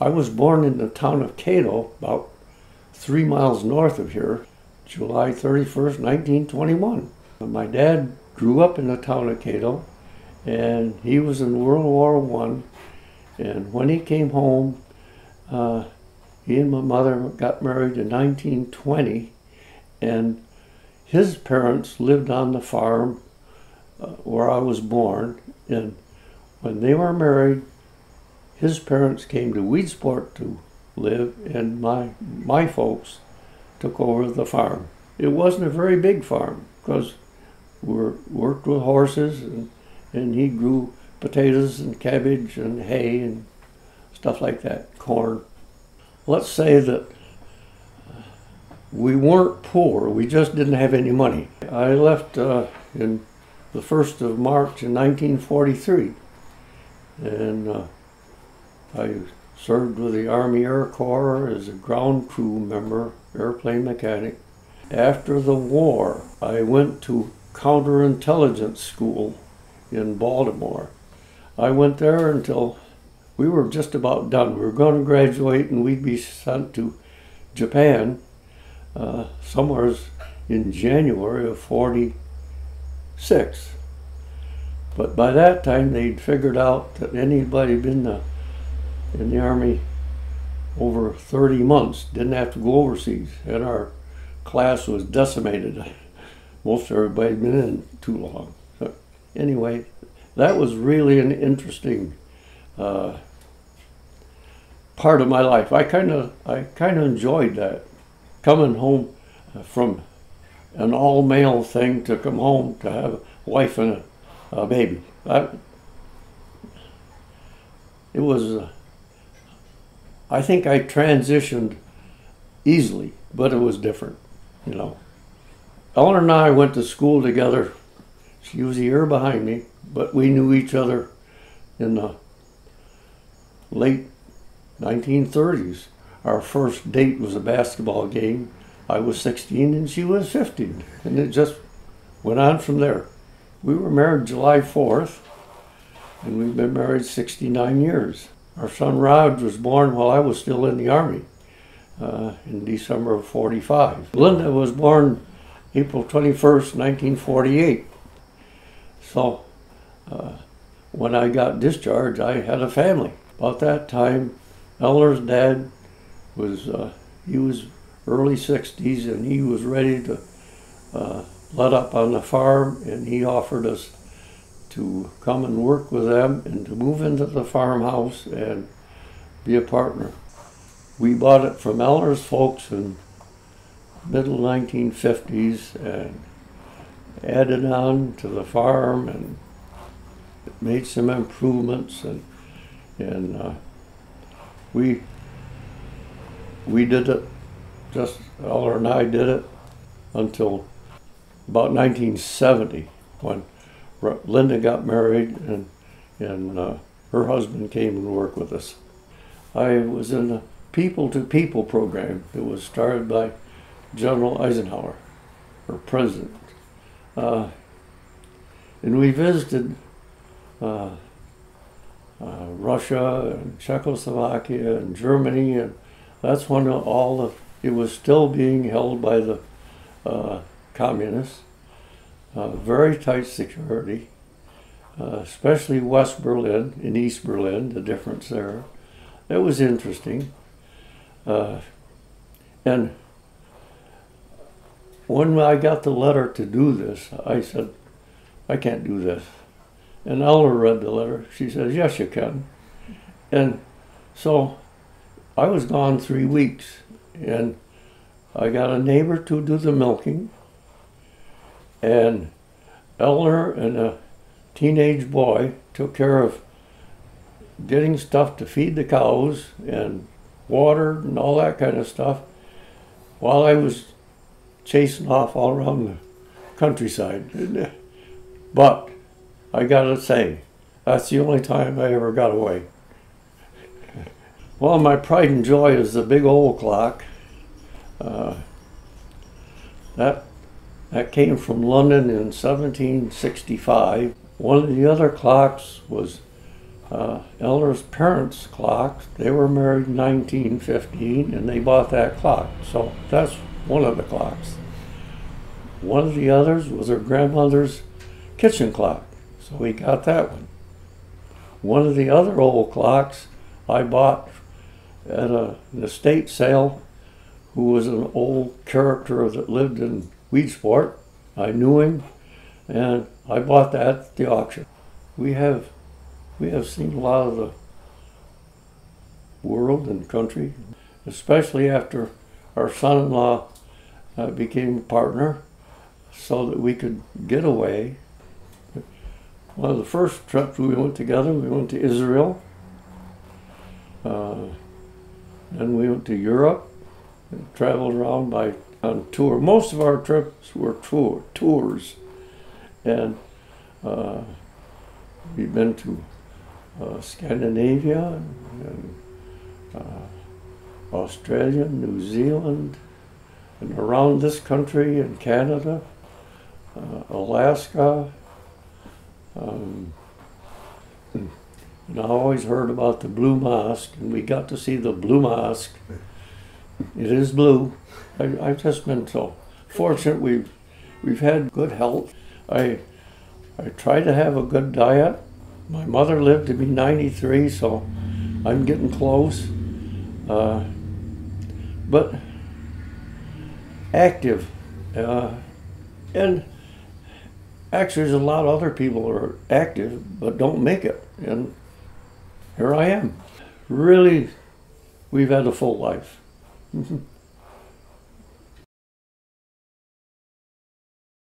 I was born in the town of Cato, about 3 miles north of here, July 31st, 1921. My dad grew up in the town of Cato, and he was in World War I. And when he came home, he and my mother got married in 1920, and his parents lived on the farm where I was born. And when they were married, his parents came to Weedsport to live, and my folks took over the farm. It wasn't a very big farm because we worked with horses, and he grew potatoes and cabbage and hay and stuff like that, corn. Let's say that we weren't poor, we just didn't have any money. I left in the 1st of March in 1943, and I served with the Army Air Corps as a ground crew member, airplane mechanic. After the war, I went to counterintelligence school in Baltimore. I went there until we were just about done. We were going to graduate and we'd be sent to Japan somewhere in January of '46. But by that time they'd figured out that anybody been in the Army over 30 months didn't have to go overseas, and our class was decimated. Most everybody had been in too long. So anyway, that was really an interesting part of my life. I kind of enjoyed that, coming home from an all-male thing to come home to have a wife and a baby. It was. I think I transitioned easily, but it was different, you know. Eleanor and I went to school together. She was a year behind me, but we knew each other in the late 1930s. Our first date was a basketball game. I was 16 and she was 15, and it just went on from there. We were married July 4th, and we've been married 69 years. Our son Rod was born while I was still in the Army in December of '45. Linda was born April 21st, 1948. So when I got discharged, I had a family. About that time, Eleanor's dad was, he was early 60s, and he was ready to let up on the farm, and he offered us to come and work with them and to move into the farmhouse and be a partner. We bought it from Eleanor's folks in middle 1950s and added on to the farm and made some improvements, and we did it, just Eleanor and I did it until about 1970 when Linda got married and her husband came and worked with us. I was in a people-to-people program that was started by General Eisenhower, our president. And we visited Russia and Czechoslovakia and Germany, and that's when it was still being held by the communists. Very tight security, especially West Berlin and East Berlin, the difference there. It was interesting. And when I got the letter to do this, I said, I can't do this. And Eleanor read the letter. She says, yes, you can. And so I was gone 3 weeks, and I got a neighbor to do the milking, and Eleanor and a teenage boy took care of getting stuff to feed the cows and water and all that kind of stuff while I was chasing off all around the countryside. But I gotta say, that's the only time I ever got away. Well, my pride and joy is the big old clock. That came from London in 1765. One of the other clocks was Eleanor's parents' clock, they were married in 1915 and they bought that clock. So that's one of the clocks. One of the others was her grandmother's kitchen clock. So we got that one. One of the other old clocks I bought at an estate sale, who was an old character that lived in Weedsport. I knew him, and I bought that at the auction. We have seen a lot of the world and country, especially after our son-in-law became a partner, so that we could get away. One of the first trips we went together, we went to Israel. Then we went to Europe and traveled around on tour. Most of our trips were tours. And we've been to Scandinavia and Australia, New Zealand, and around this country and Canada, Alaska. And I always heard about the Blue Mosque, and we got to see the Blue Mosque. It is blue. I've just been so fortunate. We've had good health. I try to have a good diet. My mother lived to be 93, so I'm getting close. But active. And actually, there's a lot of other people who are active but don't make it. And here I am. Really, we've had a full life.